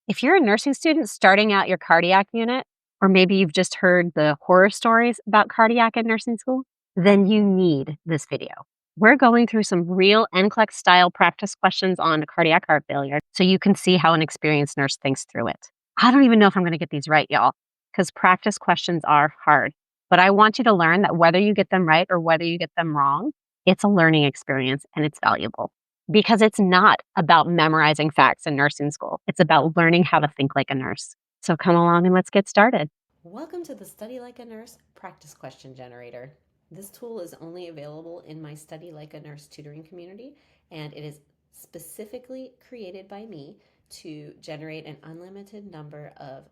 If you're a nursing student starting out your cardiac unit, or maybe you've just heard the horror stories about cardiac in nursing school, then you need this video. We're going through some real NCLEX style practice questions on cardiac heart failure so you can see how an experienced nurse thinks through it. I don't even know if I'm going to get these right, y'all, because practice questions are hard. But I want you to learn that whether you get them right or whether you get them wrong, it's a learning experience and it's valuable because it's not about memorizing facts in nursing school. It's about learning how to think like a nurse. So come along and let's get started. Welcome to the Study Like a Nurse practice question generator. This tool is only available in my Study Like a Nurse tutoring community, and it is specifically created by me to generate an unlimited number of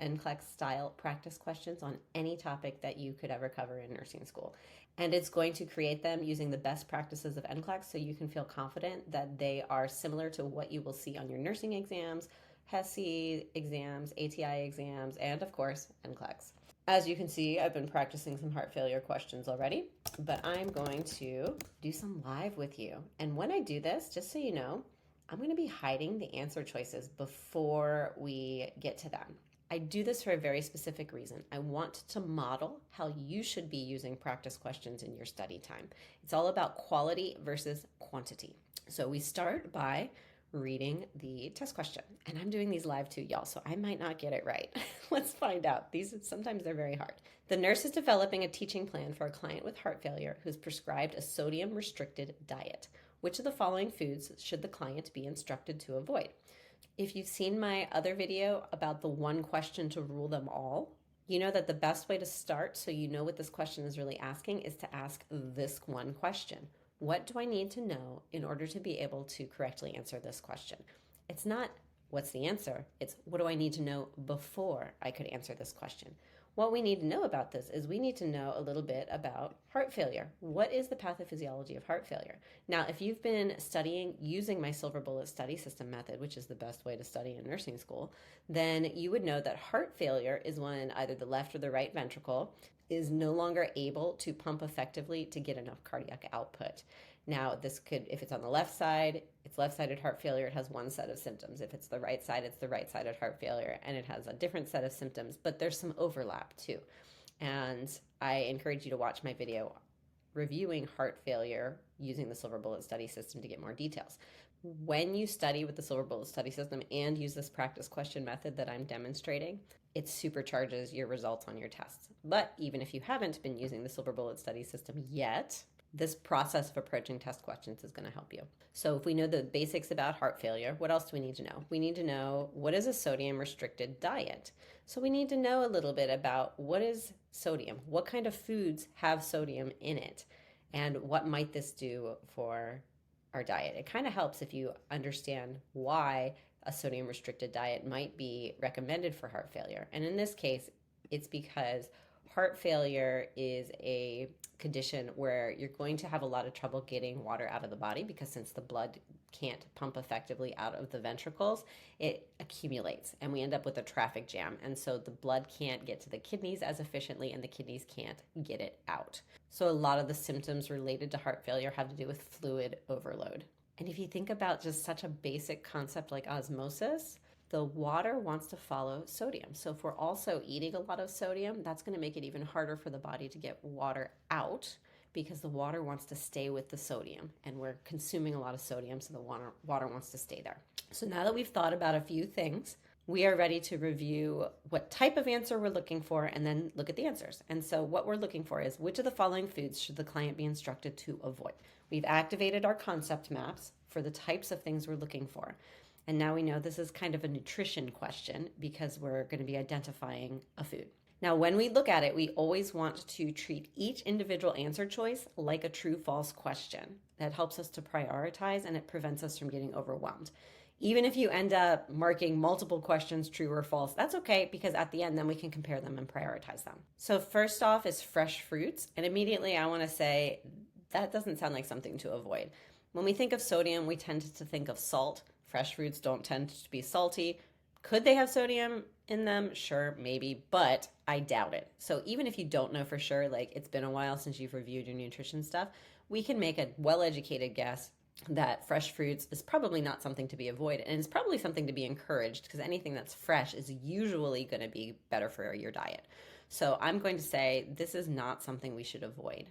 NCLEX style practice questions on any topic that you could ever cover in nursing school. And it's going to create them using the best practices of NCLEX so you can feel confident that they are similar to what you will see on your nursing exams, HESI exams, ATI exams, and of course, NCLEX. As you can see, I've been practicing some heart failure questions already, but I'm going to do some live with you. And when I do this, just so you know, I'm going to be hiding the answer choices before we get to them. I do this for a very specific reason. I want to model how you should be using practice questions in your study time. It's all about quality versus quantity. So we start by reading the test question. And I'm doing these live too, y'all, so I might not get it right. Let's find out. Sometimes they're very hard. The nurse is developing a teaching plan for a client with heart failure who's prescribed a sodium restricted diet. Which of the following foods should the client be instructed to avoid? If you've seen my other video about the one question to rule them all, you know that the best way to start so you know what this question is really asking is to ask this one question. What do I need to know in order to be able to correctly answer this question? It's not what's the answer, it's what do I need to know before I could answer this question. What we need to know about this is we need to know a little bit about heart failure. What is the pathophysiology of heart failure? Now, if you've been studying using my silver bullet study system method, which is the best way to study in nursing school, then you would know that heart failure is when either the left or the right ventricle is no longer able to pump effectively to get enough cardiac output. Now, this could, if it's on the left side, it's left-sided heart failure, it has one set of symptoms. If it's the right side, it's the right-sided heart failure, and it has a different set of symptoms, but there's some overlap too. And I encourage you to watch my video reviewing heart failure using the silver bullet study system to get more details. When you study with the silver bullet study system and use this practice question method that I'm demonstrating, it supercharges your results on your tests. But even if you haven't been using the silver bullet study system yet, this process of approaching test questions is going to help you. So if we know the basics about heart failure, what else do we need to know? We need to know what is a sodium restricted diet. So we need to know a little bit about what is sodium, what kind of foods have sodium in it, and what might this do for our diet. It kind of helps if you understand why a sodium restricted diet might be recommended for heart failure. And in this case, it's because heart failure is a condition where you're going to have a lot of trouble getting water out of the body because since the blood can't pump effectively out of the ventricles, it accumulates and we end up with a traffic jam. And so the blood can't get to the kidneys as efficiently and the kidneys can't get it out. So a lot of the symptoms related to heart failure have to do with fluid overload. And if you think about just such a basic concept like osmosis, the water wants to follow sodium. So if we're also eating a lot of sodium, that's going to make it even harder for the body to get water out because the water wants to stay with the sodium and we're consuming a lot of sodium, so the water wants to stay there. So now that we've thought about a few things, we are ready to review what type of answer we're looking for and then look at the answers. And so what we're looking for is which of the following foods should the client be instructed to avoid? We've activated our concept maps for the types of things we're looking for. And now we know this is kind of a nutrition question because we're going to be identifying a food. Now, when we look at it, we always want to treat each individual answer choice like a true-false question. That helps us to prioritize and it prevents us from getting overwhelmed. Even if you end up marking multiple questions true or false, that's okay because at the end, then we can compare them and prioritize them. So first off is fresh fruits. And immediately I want to say that doesn't sound like something to avoid. When we think of sodium, we tend to think of salt. Fresh fruits don't tend to be salty. Could they have sodium in them? Sure, maybe, but I doubt it. So even if you don't know for sure, like it's been a while since you've reviewed your nutrition stuff, we can make a well-educated guess that fresh fruits is probably not something to be avoided, and it's probably something to be encouraged because anything that's fresh is usually going to be better for your diet. So I'm going to say this is not something we should avoid.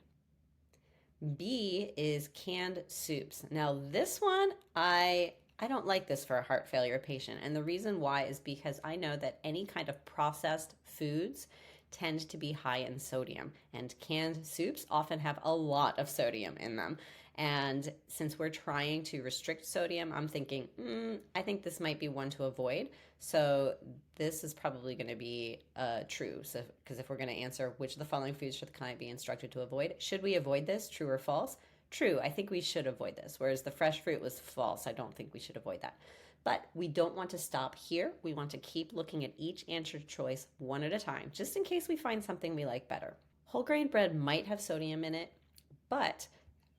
B is canned soups. Now this one, I don't like this for a heart failure patient, and the reason why is because I know that any kind of processed foods tend to be high in sodium, and canned soups often have a lot of sodium in them. And since we're trying to restrict sodium, I'm thinking, I think this might be one to avoid. So this is probably going to be true. So, because if we're going to answer which of the following foods should the client be instructed to avoid, should we avoid this? True or false? True. I think we should avoid this. Whereas the fresh fruit was false. I don't think we should avoid that. But we don't want to stop here. We want to keep looking at each answer choice one at a time, just in case we find something we like better. Whole grain bread might have sodium in it, but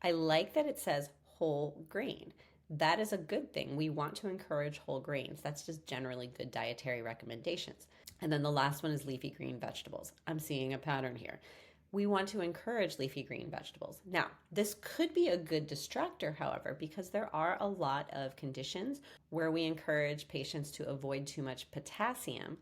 I like that it says whole grain. That is a good thing. We want to encourage whole grains. That's just generally good dietary recommendations. And then the last one is leafy green vegetables. I'm seeing a pattern here. We want to encourage leafy green vegetables. Now, this could be a good distractor, however, because there are a lot of conditions where we encourage patients to avoid too much potassium,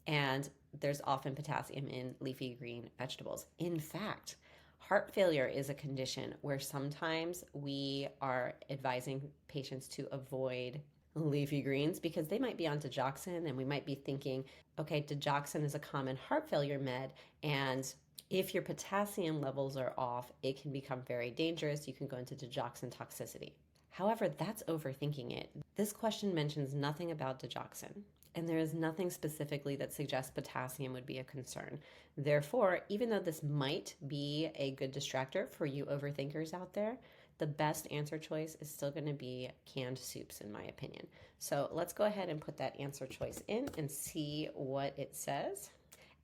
and there's often potassium in leafy green vegetables. In fact, heart failure is a condition where sometimes we are advising patients to avoid leafy greens because they might be on digoxin, and we might be thinking, okay, digoxin is a common heart failure med, and if your potassium levels are off, it can become very dangerous. You can go into digoxin toxicity. However, that's overthinking it. This question mentions nothing about digoxin, and there is nothing specifically that suggests potassium would be a concern. Therefore, even though this might be a good distractor for you overthinkers out there, the best answer choice is still going to be canned soups, in my opinion. So let's go ahead and put that answer choice in and see what it says.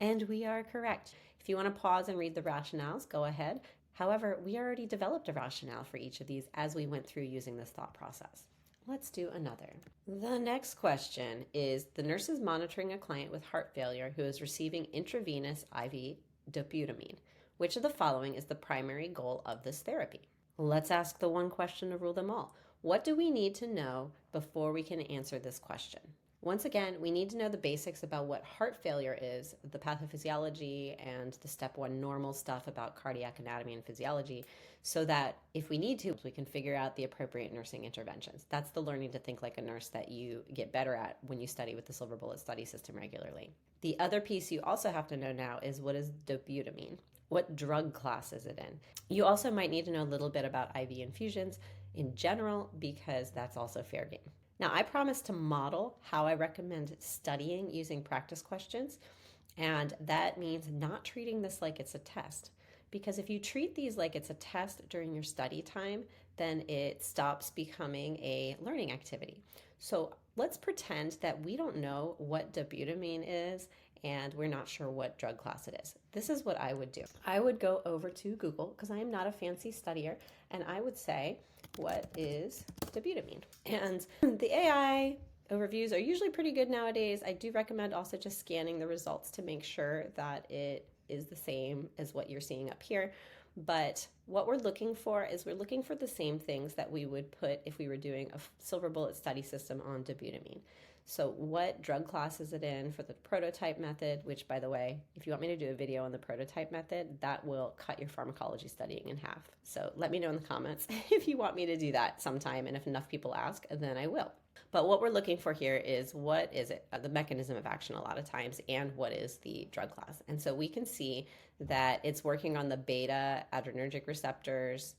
And we are correct. If you want to pause and read the rationales, go ahead. However, we already developed a rationale for each of these as we went through using this thought process. Let's do another. The next question is, the nurse is monitoring a client with heart failure who is receiving intravenous IV dobutamine. Which of the following is the primary goal of this therapy? Let's ask the one question to rule them all. What do we need to know before we can answer this question? Once again, we need to know the basics about what heart failure is, the pathophysiology, and the step one normal stuff about cardiac anatomy and physiology, so that if we need to, we can figure out the appropriate nursing interventions. That's the learning to think like a nurse that you get better at when you study with the Silver Bullet study system regularly. The other piece you also have to know now is, what is dobutamine? What drug class is it in? You also might need to know a little bit about IV infusions in general, because that's also fair game. Now, I promise to model how I recommend studying using practice questions, and that means not treating this like it's a test. Because if you treat these like it's a test during your study time, then it stops becoming a learning activity. So let's pretend that we don't know what dobutamine is and we're not sure what drug class it is. This is what I would do. I would go over to Google, because I am not a fancy studier, and I would say, what is dobutamine? And the AI overviews are usually pretty good nowadays. I do recommend also just scanning the results to make sure that it is the same as what you're seeing up here. But what we're looking for is, we're looking for the same things that we would put if we were doing a Silver Bullet study system on dobutamine. So what drug class is it in for the prototype method, which, by the way, if you want me to do a video on the prototype method, that will cut your pharmacology studying in half. So let me know in the comments if you want me to do that sometime, and if enough people ask, then I will. But what we're looking for here is, what is it, the mechanism of action a lot of times, and what is the drug class. And so we can see that it's working on the beta adrenergic receptors,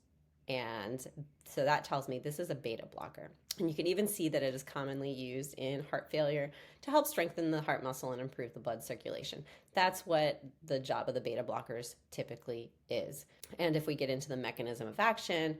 and so that tells me this is a beta blocker. And you can even see that it is commonly used in heart failure to help strengthen the heart muscle and improve the blood circulation. That's what the job of the beta blockers typically is. And if we get into the mechanism of action,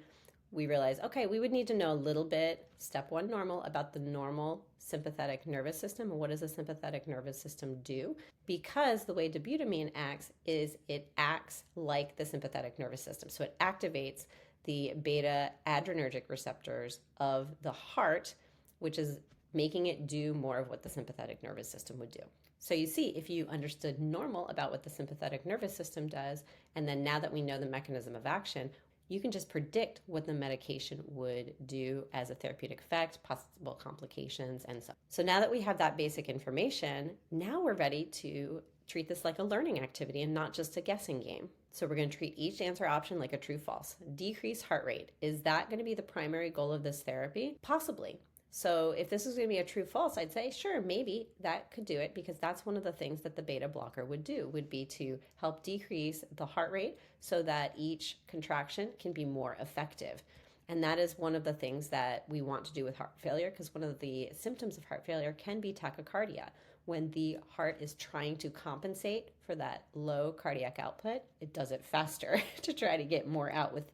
we realize, okay, we would need to know a little bit, step one normal, about the normal sympathetic nervous system. And what does the sympathetic nervous system do? Because the way dobutamine acts is, it acts like the sympathetic nervous system. So it activates the beta adrenergic receptors of the heart, which is making it do more of what the sympathetic nervous system would do. So you see, if you understood normal about what the sympathetic nervous system does, and then now that we know the mechanism of action, You can just predict what the medication would do as a therapeutic effect, possible complications, and so on. So now that we have that basic information, now we're ready to treat this like a learning activity and not just a guessing game. So we're going to treat each answer option like a true false. Decrease heart rate. Is that going to be the primary goal of this therapy? Possibly. So if this is going to be a true false, I'd say, sure, maybe that could do it, because that's one of the things that the beta blocker would do, would be to help decrease the heart rate so that each contraction can be more effective. And that is one of the things that we want to do with heart failure, because one of the symptoms of heart failure can be tachycardia. When the heart is trying to compensate for that low cardiac output, it does it faster to try to get more out with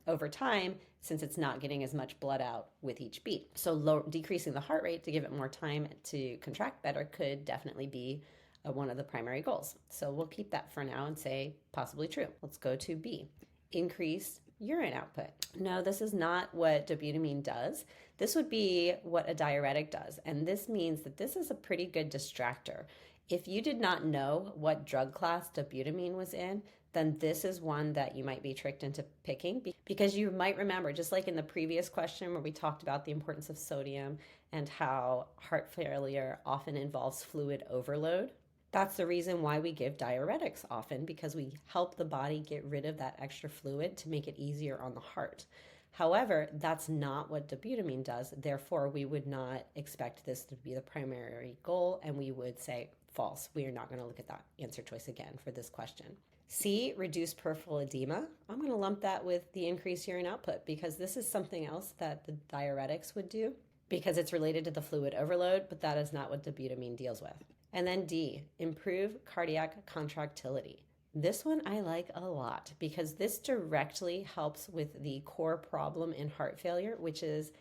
over time, since it's not getting as much blood out with each beat. So decreasing the heart rate to give it more time to contract better could definitely be one of the primary goals. So we'll keep that for now and say possibly true. Let's go to B. Increase urine output. No, this is not what dobutamine does. This would be what a diuretic does. And this means that this is a pretty good distractor. If you did not know what drug class dobutamine was in, then this is one that you might be tricked into picking, because you might remember, just like in the previous question where we talked about the importance of sodium and how heart failure often involves fluid overload. That's the reason why we give diuretics often, because we help the body get rid of that extra fluid to make it easier on the heart. However, that's not what dobutamine does. Therefore, we would not expect this to be the primary goal, and we would say false. We are not going to look at that answer choice again for this question. C, reduce peripheral edema. I'm going to lump that with the increased urine output, because this is something else that the diuretics would do, because it's related to the fluid overload, but that is not what dobutamine deals with. And then D, improve cardiac contractility. This one I like a lot, because this directly helps with the core problem in heart failure, which is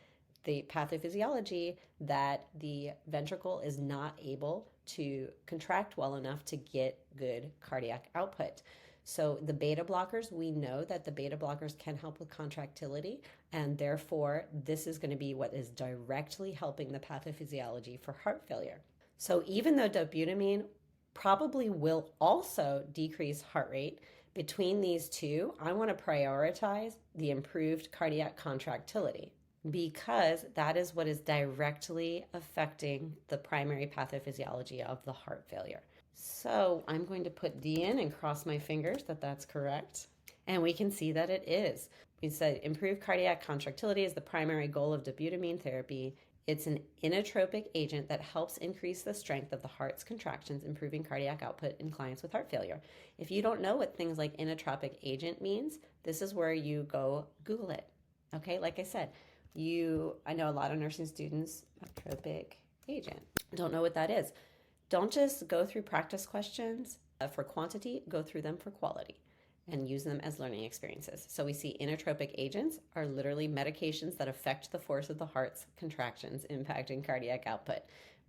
the pathophysiology that the ventricle is not able to contract well enough to get good cardiac output. So the beta blockers, we know that the beta blockers can help with contractility, and therefore this is going to be what is directly helping the pathophysiology for heart failure. So even though dobutamine probably will also decrease heart rate, between these two, I want to prioritize the improved cardiac contractility, because that is what is directly affecting the primary pathophysiology of the heart failure. So I'm going to put D in and cross my fingers that that's correct. And we can see that it is. We said improved cardiac contractility is the primary goal of dobutamine therapy. It's an inotropic agent that helps increase the strength of the heart's contractions, improving cardiac output in clients with heart failure. If you don't know what things like inotropic agent means, this is where you go Google it. Okay, like I said, I know a lot of nursing students, inotropic agent, don't know what that is. Don't just go through practice questions for quantity, go through them for quality and use them as learning experiences. So we see inotropic agents are literally medications that affect the force of the heart's contractions, impacting cardiac output.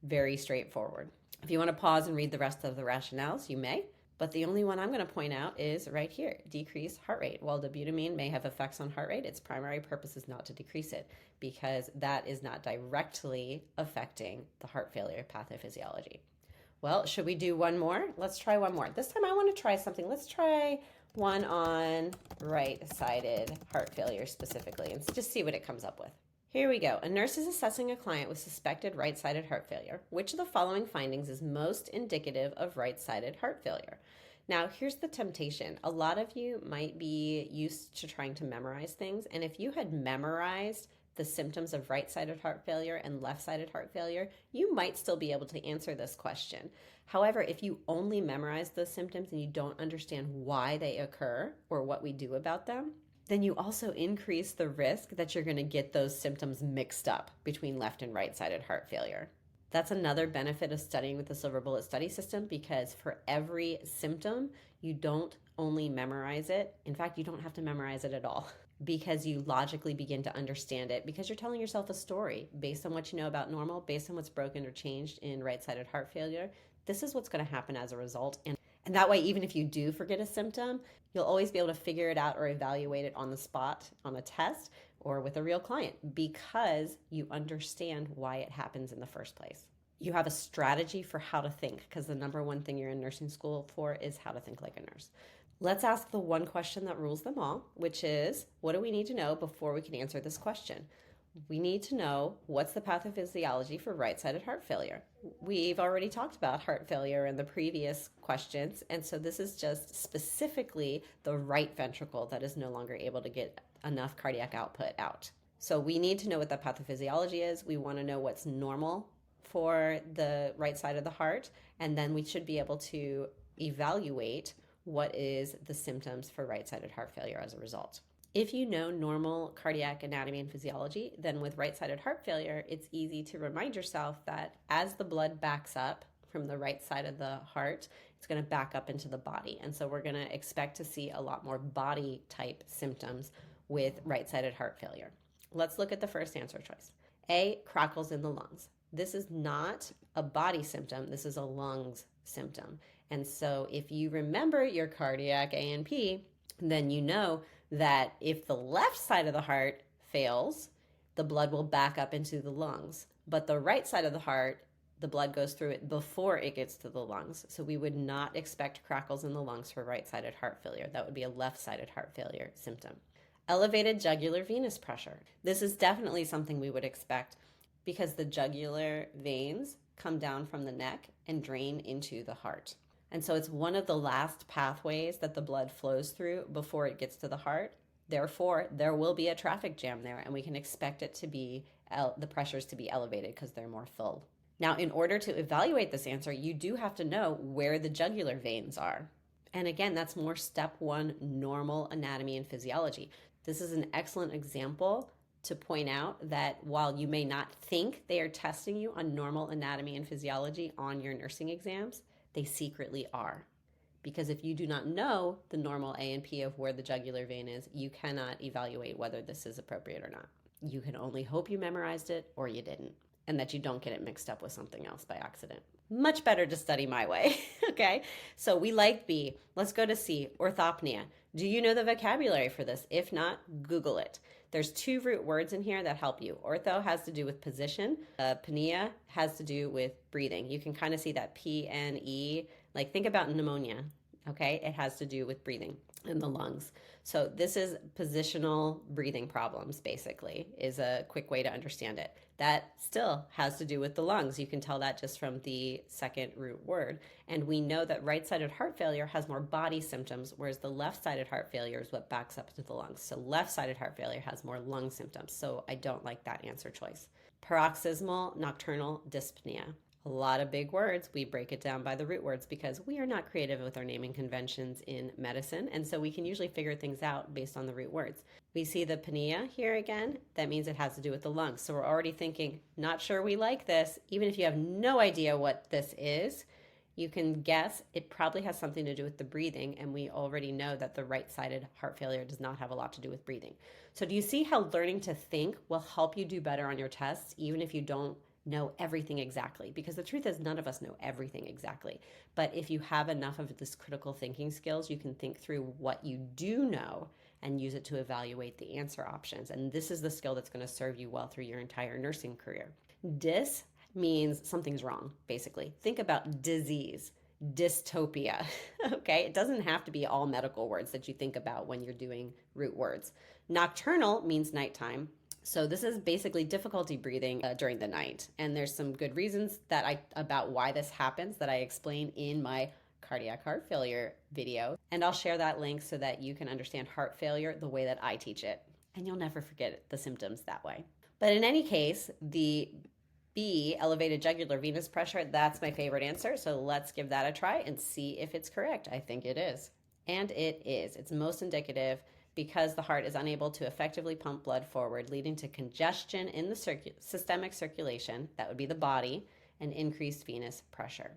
Very straightforward. If you want to pause and read the rest of the rationales, you may. But the only one I'm going to point out is right here, decrease heart rate. While dobutamine may have effects on heart rate, its primary purpose is not to decrease it, because that is not directly affecting the heart failure pathophysiology. Well, should we do one more? Let's try one more. This time I want to try something. Let's try one on right-sided heart failure specifically, and just see what it comes up with. Here we go. A nurse is assessing a client with suspected right-sided heart failure. Which of the following findings is most indicative of right-sided heart failure? Now, here's the temptation. A lot of you might be used to trying to memorize things, and if you had memorized the symptoms of right-sided heart failure and left-sided heart failure, you might still be able to answer this question. However, if you only memorize those symptoms and you don't understand why they occur or what we do about them, then you also increase the risk that you're going to get those symptoms mixed up between left and right-sided heart failure. That's another benefit of studying with the Silver Bullet study system, because for every symptom, you don't only memorize it. In fact, you don't have to memorize it at all, because you logically begin to understand it, because you're telling yourself a story based on what you know about normal, based on what's broken or changed in right-sided heart failure. This is what's going to happen as a result. And that way, even if you do forget a symptom, you'll always be able to figure it out or evaluate it on the spot on a test or with a real client, because you understand why it happens in the first place. You have a strategy for how to think, because the number one thing you're in nursing school for is how to think like a nurse. Let's ask the one question that rules them all, which is, what do we need to know before we can answer this question? We need to know what's the pathophysiology for right-sided heart failure. We've already talked about heart failure in the previous questions, and so this is just specifically the right ventricle that is no longer able to get enough cardiac output out. So we need to know what the pathophysiology is. We want to know what's normal for the right side of the heart, and then we should be able to evaluate what is the symptoms for right-sided heart failure as a result. If you know normal cardiac anatomy and physiology, then with right-sided heart failure, it's easy to remind yourself that as the blood backs up from the right side of the heart, it's going to back up into the body. And so we're going to expect to see a lot more body type symptoms with right-sided heart failure. Let's look at the first answer choice. A, crackles in the lungs. This is not a body symptom, this is a lungs symptom. And so if you remember your cardiac A&P, then you know that if the left side of the heart fails, the blood will back up into the lungs. But the right side of the heart, the blood goes through it before it gets to the lungs. So we would not expect crackles in the lungs for right-sided heart failure. That would be a left-sided heart failure symptom. Elevated jugular venous pressure. This is definitely something we would expect because the jugular veins come down from the neck and drain into the heart. And so it's one of the last pathways that the blood flows through before it gets to the heart. Therefore, there will be a traffic jam there, and we can expect it to be the pressures to be elevated because they're more full. Now, in order to evaluate this answer, you do have to know where the jugular veins are. And again, that's more step one, normal anatomy and physiology. This is an excellent example to point out that while you may not think they are testing you on normal anatomy and physiology on your nursing exams, they secretly are. Because if you do not know the normal A&P of where the jugular vein is, you cannot evaluate whether this is appropriate or not. You can only hope you memorized it or you didn't, and that you don't get it mixed up with something else by accident. Much better to study my way, okay? So we like B. Let's go to C, orthopnea. Do you know the vocabulary for this? If not, Google it. There's two root words in here that help you. Ortho has to do with position. Pnea has to do with breathing. You can kind of see that P-N-E. Like think about pneumonia, okay? It has to do with breathing in the lungs. So this is positional breathing problems, basically, is a quick way to understand it. That still has to do with the lungs. You can tell that just from the second root word. And we know that right-sided heart failure has more body symptoms, whereas the left-sided heart failure is what backs up to the lungs. So left-sided heart failure has more lung symptoms. So I don't like that answer choice. Paroxysmal nocturnal dyspnea. A lot of big words. We break it down by the root words because we are not creative with our naming conventions in medicine, and so we can usually figure things out based on the root words. We see the pnea here again. That means it has to do with the lungs. So we're already thinking, not sure we like this. Even if you have no idea what this is, you can guess it probably has something to do with the breathing, and we already know that the right-sided heart failure does not have a lot to do with breathing. So do you see how learning to think will help you do better on your tests, even if you don't know everything exactly? Because the truth is none of us know everything exactly. But if you have enough of this critical thinking skills, you can think through what you do know and use it to evaluate the answer options. And this is the skill that's going to serve you well through your entire nursing career. Dys means something's wrong, basically. Think about disease, dystopia, okay? It doesn't have to be all medical words that you think about when you're doing root words. Nocturnal means nighttime. So this is basically difficulty breathing during the night. And there's some good reasons about why this happens that I explain in my cardiac heart failure video. And I'll share that link so that you can understand heart failure the way that I teach it. And you'll never forget the symptoms that way. But in any case, the B, elevated jugular venous pressure, that's my favorite answer. So let's give that a try and see if it's correct. I think it is. And it is. It's most indicative because the heart is unable to effectively pump blood forward, leading to congestion in the systemic circulation, that would be the body, and increased venous pressure.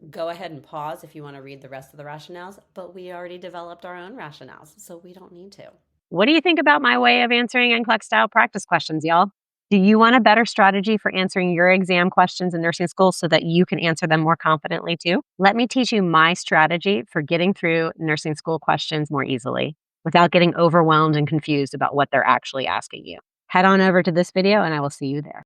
Go ahead and pause if you want to read the rest of the rationales, but we already developed our own rationales, so we don't need to. What do you think about my way of answering NCLEX style practice questions, y'all? Do you want a better strategy for answering your exam questions in nursing school so that you can answer them more confidently too? Let me teach you my strategy for getting through nursing school questions more easily without getting overwhelmed and confused about what they're actually asking you. Head on over to this video and I will see you there.